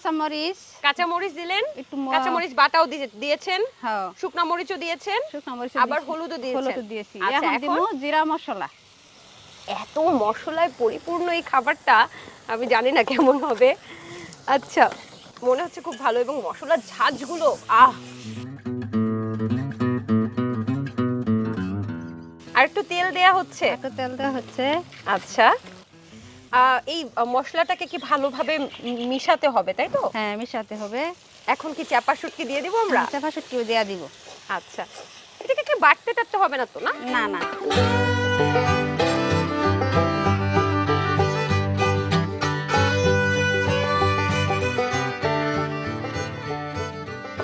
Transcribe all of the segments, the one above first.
কাঁচা মরিচ দিলেন, একটু কাঁচা মরিচ বাটাও দিয়েছেন, হ্যাঁ শুকনা মরিচও দিয়েছেন, আবার হলুদও দিয়েছেন। দিয়েছি। আচ্ছা, এখন দিব জিরা মশলা। এত মশলায় পরিপূর্ণ এই খাবারটা আমি জানি না কেমন হবে। আচ্ছা, মনে হচ্ছে খুব ভালো, এবং মশলার ঝাঁঝগুলো আর একটু তেল দেয়া হচ্ছে। একটু তেল দেওয়া হচ্ছে। আচ্ছা, এই মশলাটাকে কি ভালোভাবে মিশাতে হবে, তাই তো? হ্যাঁ, মিশাতে হবে। এখন কি চাপা শুটকি দিয়ে দিব আমরা? চাপা শুটকিও দেয়া দিব। আচ্ছা, এটাকে কি বাটতে টাটতে হবে না তো, না? না না,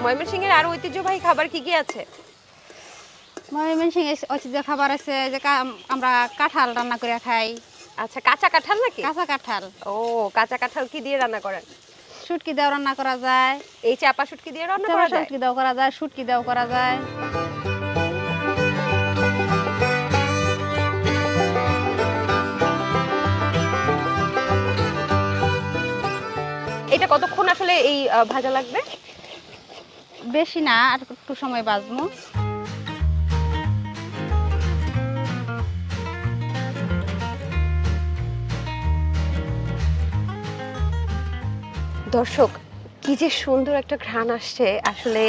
ময়মনসিংহের আর ঐতিহ্যবাহী খাবার কি কি আছে? ময়মনসিংহে ঐতিহ্য খাবার আছে যে আমরা কাঁঠাল রান্না করে খাই। আচ্ছা, কাঁচা কাঁঠাল নাকি? কাঁচা কাঁঠাল। ও, কাঁচা কাঁঠাল কি দিয়ে রান্না করেন? শুটকি দেও রান্না করা যায়, এই চাপা শুটকি দিয়ে রান্না চাপা করা যায়? শুটকি দেও করা যায়, শুটকি দেও করা যায়। এটা কতক্ষণ আসলে এই ভাজা লাগবে? বেশি না, আর একটু সময় বাজবো। দর্শক, কি যে সুন্দর একটা ঘ্রাণ আসছে আসলে।